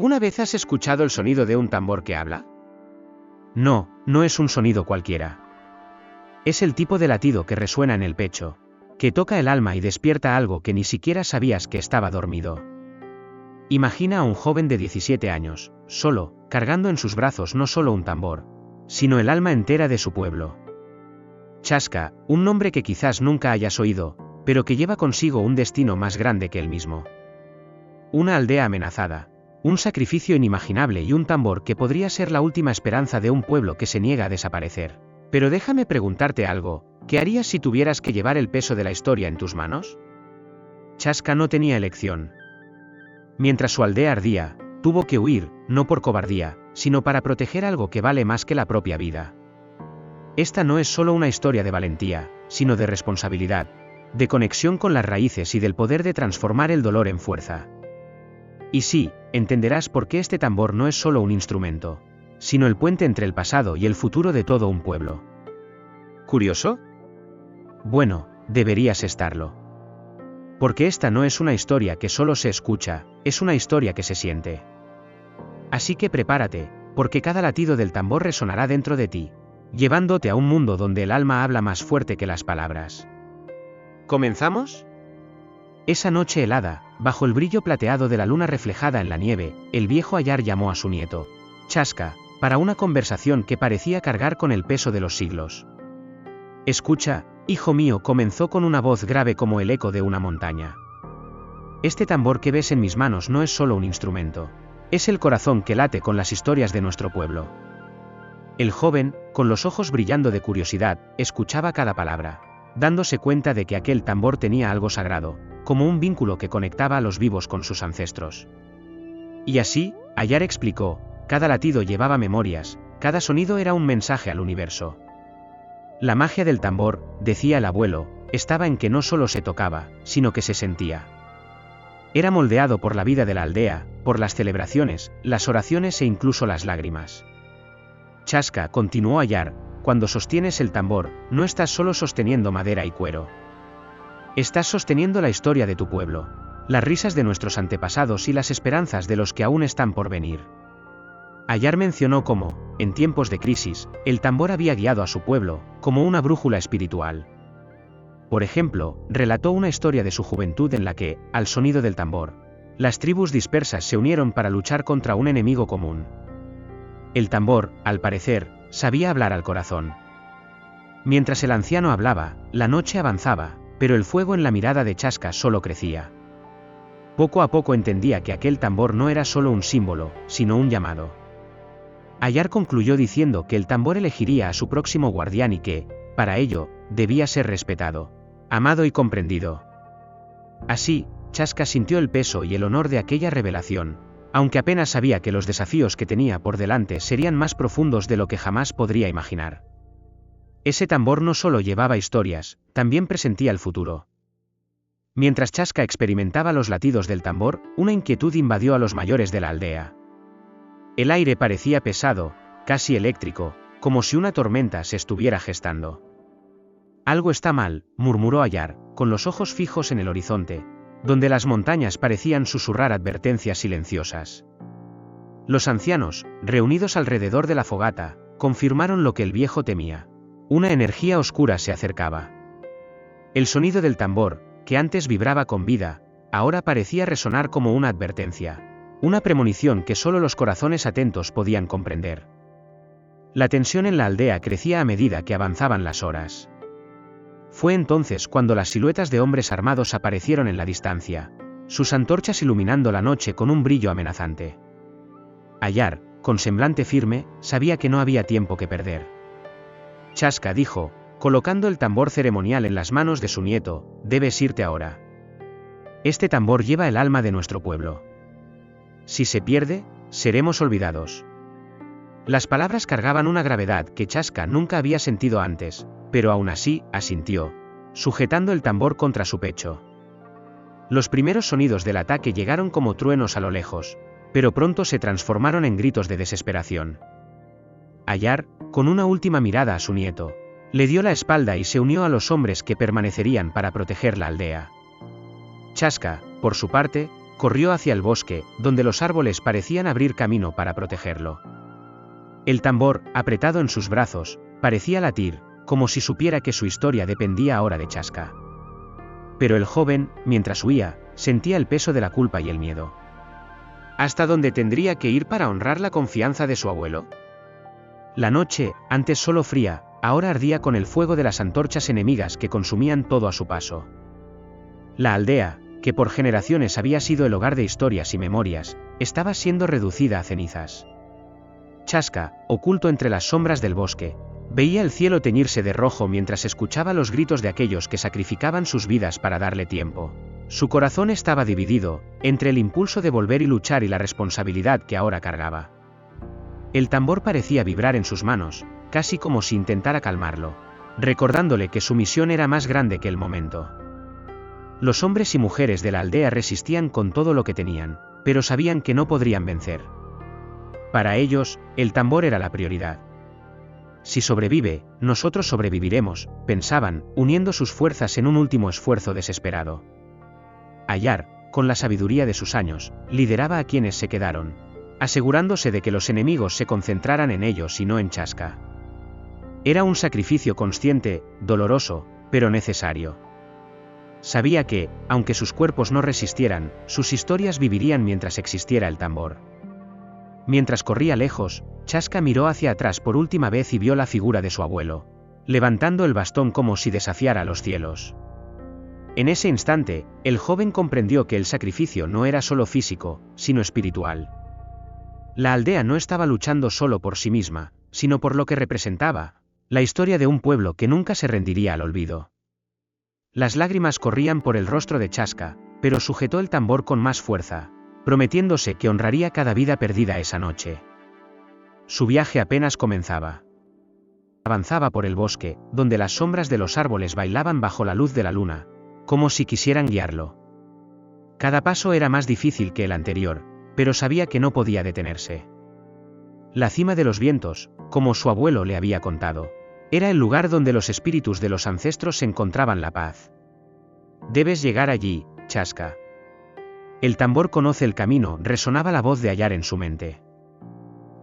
¿Una vez has escuchado el sonido de un tambor que habla? No, no es un sonido cualquiera. Es el tipo de latido que resuena en el pecho, que toca el alma y despierta algo que ni siquiera sabías que estaba dormido. Imagina a un joven de 17 años, solo, cargando en sus brazos no solo un tambor, sino el alma entera de su pueblo. Chaska, un nombre que quizás nunca hayas oído, pero que lleva consigo un destino más grande que él mismo. Una aldea amenazada, un sacrificio inimaginable y un tambor que podría ser la última esperanza de un pueblo que se niega a desaparecer. Pero déjame preguntarte algo, ¿qué harías si tuvieras que llevar el peso de la historia en tus manos? Chaska no tenía elección. Mientras su aldea ardía, tuvo que huir, no por cobardía, sino para proteger algo que vale más que la propia vida. Esta no es solo una historia de valentía, sino de responsabilidad, de conexión con las raíces y del poder de transformar el dolor en fuerza. Y sí, entenderás por qué este tambor no es solo un instrumento, sino el puente entre el pasado y el futuro de todo un pueblo. ¿Curioso? Bueno, deberías estarlo. Porque esta no es una historia que solo se escucha, es una historia que se siente. Así que prepárate, porque cada latido del tambor resonará dentro de ti, llevándote a un mundo donde el alma habla más fuerte que las palabras. ¿Comenzamos? Esa noche helada, bajo el brillo plateado de la luna reflejada en la nieve, el viejo Ayar llamó a su nieto, Chaska, para una conversación que parecía cargar con el peso de los siglos. Escucha, hijo mío, comenzó con una voz grave como el eco de una montaña. Este tambor que ves en mis manos no es solo un instrumento, es el corazón que late con las historias de nuestro pueblo. El joven, con los ojos brillando de curiosidad, escuchaba cada palabra, dándose cuenta de que aquel tambor tenía algo sagrado, como un vínculo que conectaba a los vivos con sus ancestros. Y así, Ayar explicó, cada latido llevaba memorias, cada sonido era un mensaje al universo. La magia del tambor, decía el abuelo, estaba en que no solo se tocaba, sino que se sentía. Era moldeado por la vida de la aldea, por las celebraciones, las oraciones e incluso las lágrimas. Chaska, continuó Ayar, cuando sostienes el tambor, no estás solo sosteniendo madera y cuero. Estás sosteniendo la historia de tu pueblo, las risas de nuestros antepasados y las esperanzas de los que aún están por venir. Ayar mencionó cómo, en tiempos de crisis, el tambor había guiado a su pueblo, como una brújula espiritual. Por ejemplo, relató una historia de su juventud en la que, al sonido del tambor, las tribus dispersas se unieron para luchar contra un enemigo común. El tambor, al parecer, sabía hablar al corazón. Mientras el anciano hablaba, la noche avanzaba, pero el fuego en la mirada de Chaska solo crecía. Poco a poco entendía que aquel tambor no era solo un símbolo, sino un llamado. Ayar concluyó diciendo que el tambor elegiría a su próximo guardián y que, para ello, debía ser respetado, amado y comprendido. Así, Chaska sintió el peso y el honor de aquella revelación, aunque apenas sabía que los desafíos que tenía por delante serían más profundos de lo que jamás podría imaginar. Ese tambor no solo llevaba historias, también presentía el futuro. Mientras Chaska experimentaba los latidos del tambor, una inquietud invadió a los mayores de la aldea. El aire parecía pesado, casi eléctrico, como si una tormenta se estuviera gestando. Algo está mal, murmuró Ayar, con los ojos fijos en el horizonte, donde las montañas parecían susurrar advertencias silenciosas. Los ancianos, reunidos alrededor de la fogata, confirmaron lo que el viejo temía. Una energía oscura se acercaba. El sonido del tambor, que antes vibraba con vida, ahora parecía resonar como una advertencia. Una premonición que solo los corazones atentos podían comprender. La tensión en la aldea crecía a medida que avanzaban las horas. Fue entonces cuando las siluetas de hombres armados aparecieron en la distancia, sus antorchas iluminando la noche con un brillo amenazante. Ayar, con semblante firme, sabía que no había tiempo que perder. Chaska dijo, colocando el tambor ceremonial en las manos de su nieto, debes irte ahora. Este tambor lleva el alma de nuestro pueblo. Si se pierde, seremos olvidados. Las palabras cargaban una gravedad que Chaska nunca había sentido antes, pero aún así, asintió, sujetando el tambor contra su pecho. Los primeros sonidos del ataque llegaron como truenos a lo lejos, pero pronto se transformaron en gritos de desesperación. Ayar, con una última mirada a su nieto, le dio la espalda y se unió a los hombres que permanecerían para proteger la aldea. Chaska, por su parte, corrió hacia el bosque, donde los árboles parecían abrir camino para protegerlo. El tambor, apretado en sus brazos, parecía latir, como si supiera que su historia dependía ahora de Chaska. Pero el joven, mientras huía, sentía el peso de la culpa y el miedo. ¿Hasta dónde tendría que ir para honrar la confianza de su abuelo? La noche, antes solo fría, ahora ardía con el fuego de las antorchas enemigas que consumían todo a su paso. La aldea, que por generaciones había sido el hogar de historias y memorias, estaba siendo reducida a cenizas. Chaska, oculto entre las sombras del bosque, veía el cielo teñirse de rojo mientras escuchaba los gritos de aquellos que sacrificaban sus vidas para darle tiempo. Su corazón estaba dividido, entre el impulso de volver y luchar y la responsabilidad que ahora cargaba. El tambor parecía vibrar en sus manos, casi como si intentara calmarlo, recordándole que su misión era más grande que el momento. Los hombres y mujeres de la aldea resistían con todo lo que tenían, pero sabían que no podrían vencer. Para ellos, el tambor era la prioridad. Si sobrevive, nosotros sobreviviremos, pensaban, uniendo sus fuerzas en un último esfuerzo desesperado. Ayar, con la sabiduría de sus años, lideraba a quienes se quedaron, asegurándose de que los enemigos se concentraran en ellos y no en Chaska. Era un sacrificio consciente, doloroso, pero necesario. Sabía que, aunque sus cuerpos no resistieran, sus historias vivirían mientras existiera el tambor. Mientras corría lejos, Chaska miró hacia atrás por última vez y vio la figura de su abuelo, levantando el bastón como si desafiara los cielos. En ese instante, el joven comprendió que el sacrificio no era solo físico, sino espiritual. La aldea no estaba luchando solo por sí misma, sino por lo que representaba, la historia de un pueblo que nunca se rendiría al olvido. Las lágrimas corrían por el rostro de Chaska, pero sujetó el tambor con más fuerza, prometiéndose que honraría cada vida perdida esa noche. Su viaje apenas comenzaba. Avanzaba por el bosque, donde las sombras de los árboles bailaban bajo la luz de la luna, como si quisieran guiarlo. Cada paso era más difícil que el anterior, pero sabía que no podía detenerse. La cima de los vientos, como su abuelo le había contado, era el lugar donde los espíritus de los ancestros encontraban la paz. Debes llegar allí, Chaska. El tambor conoce el camino, resonaba la voz de Ayar en su mente.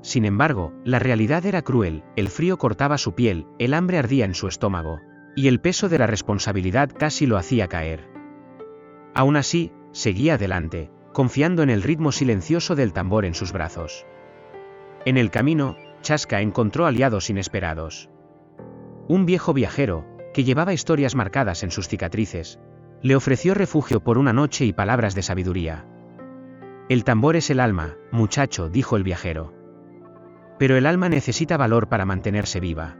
Sin embargo, la realidad era cruel, el frío cortaba su piel, el hambre ardía en su estómago, y el peso de la responsabilidad casi lo hacía caer. Aún así, seguía adelante, confiando en el ritmo silencioso del tambor en sus brazos. En el camino, Chaska encontró aliados inesperados. Un viejo viajero, que llevaba historias marcadas en sus cicatrices, le ofreció refugio por una noche y palabras de sabiduría. El tambor es el alma, muchacho, dijo el viajero. Pero el alma necesita valor para mantenerse viva.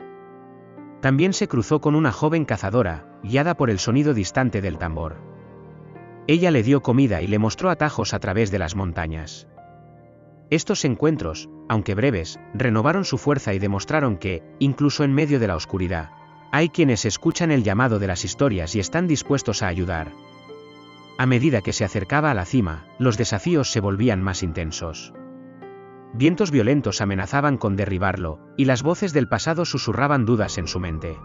También se cruzó con una joven cazadora, guiada por el sonido distante del tambor. Ella le dio comida y le mostró atajos a través de las montañas. Estos encuentros, aunque breves, renovaron su fuerza y demostraron que, incluso en medio de la oscuridad, hay quienes escuchan el llamado de las historias y están dispuestos a ayudar. A medida que se acercaba a la cima, los desafíos se volvían más intensos. Vientos violentos amenazaban con derribarlo, y las voces del pasado susurraban dudas en su mente.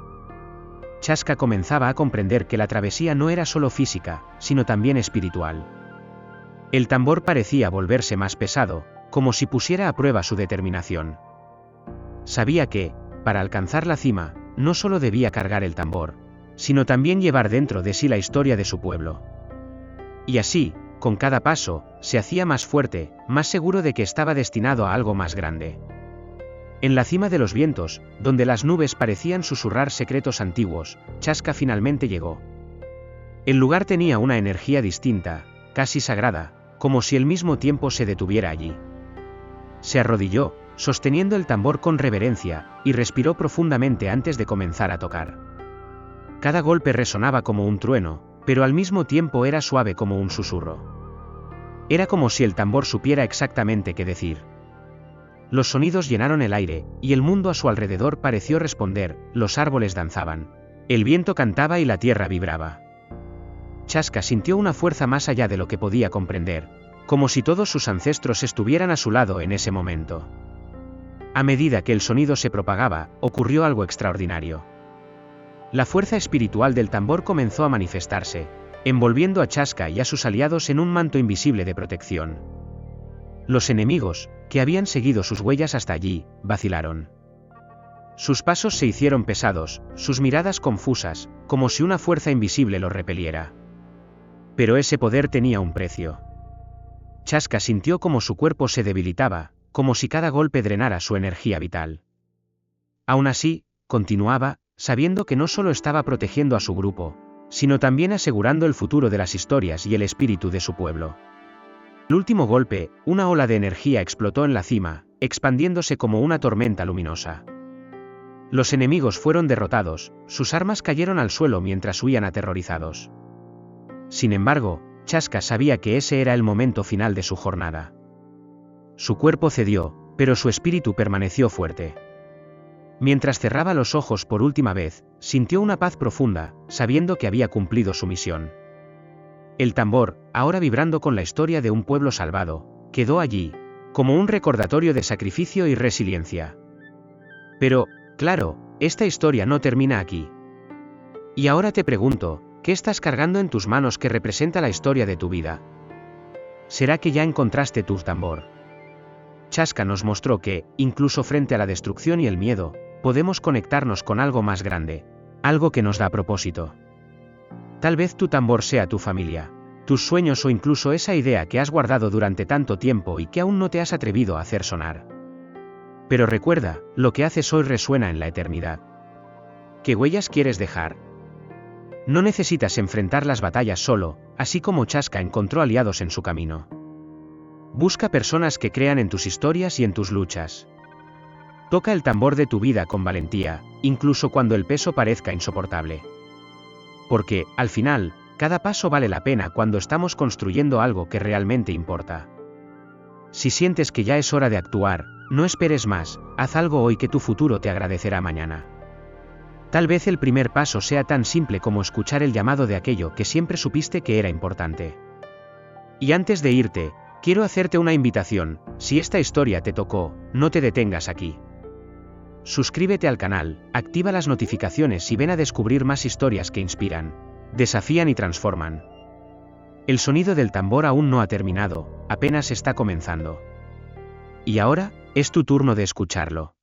Chaska comenzaba a comprender que la travesía no era solo física, sino también espiritual. El tambor parecía volverse más pesado, como si pusiera a prueba su determinación. Sabía que, para alcanzar la cima, no solo debía cargar el tambor, sino también llevar dentro de sí la historia de su pueblo. Y así, con cada paso, se hacía más fuerte, más seguro de que estaba destinado a algo más grande. En la cima de los vientos, donde las nubes parecían susurrar secretos antiguos, Chaska finalmente llegó. El lugar tenía una energía distinta, casi sagrada, como si el mismo tiempo se detuviera allí. Se arrodilló, sosteniendo el tambor con reverencia, y respiró profundamente antes de comenzar a tocar. Cada golpe resonaba como un trueno, pero al mismo tiempo era suave como un susurro. Era como si el tambor supiera exactamente qué decir. Los sonidos llenaron el aire, y el mundo a su alrededor pareció responder, los árboles danzaban, el viento cantaba y la tierra vibraba. Chaska sintió una fuerza más allá de lo que podía comprender, como si todos sus ancestros estuvieran a su lado en ese momento. A medida que el sonido se propagaba, ocurrió algo extraordinario. La fuerza espiritual del tambor comenzó a manifestarse, envolviendo a Chaska y a sus aliados en un manto invisible de protección. Los enemigos, que habían seguido sus huellas hasta allí, vacilaron. Sus pasos se hicieron pesados, sus miradas confusas, como si una fuerza invisible los repeliera. Pero ese poder tenía un precio. Chaska sintió como su cuerpo se debilitaba, como si cada golpe drenara su energía vital. Aún así, continuaba, sabiendo que no solo estaba protegiendo a su grupo, sino también asegurando el futuro de las historias y el espíritu de su pueblo. El último golpe, una ola de energía explotó en la cima, expandiéndose como una tormenta luminosa. Los enemigos fueron derrotados, sus armas cayeron al suelo mientras huían aterrorizados. Sin embargo, Chaska sabía que ese era el momento final de su jornada. Su cuerpo cedió, pero su espíritu permaneció fuerte. Mientras cerraba los ojos por última vez, sintió una paz profunda, sabiendo que había cumplido su misión. El tambor, ahora vibrando con la historia de un pueblo salvado, quedó allí, como un recordatorio de sacrificio y resiliencia. Pero, claro, esta historia no termina aquí. Y ahora te pregunto, ¿qué estás cargando en tus manos que representa la historia de tu vida? ¿Será que ya encontraste tu tambor? Chaska nos mostró que, incluso frente a la destrucción y el miedo, podemos conectarnos con algo más grande, algo que nos da propósito. Tal vez tu tambor sea tu familia, tus sueños o incluso esa idea que has guardado durante tanto tiempo y que aún no te has atrevido a hacer sonar. Pero recuerda, lo que haces hoy resuena en la eternidad. ¿Qué huellas quieres dejar? No necesitas enfrentar las batallas solo, así como Chaska encontró aliados en su camino. Busca personas que crean en tus historias y en tus luchas. Toca el tambor de tu vida con valentía, incluso cuando el peso parezca insoportable. Porque, al final, cada paso vale la pena cuando estamos construyendo algo que realmente importa. Si sientes que ya es hora de actuar, no esperes más, haz algo hoy que tu futuro te agradecerá mañana. Tal vez el primer paso sea tan simple como escuchar el llamado de aquello que siempre supiste que era importante. Y antes de irte, quiero hacerte una invitación: si esta historia te tocó, no te detengas aquí. Suscríbete al canal, activa las notificaciones y ven a descubrir más historias que inspiran, desafían y transforman. El sonido del tambor aún no ha terminado, apenas está comenzando. Y ahora, es tu turno de escucharlo.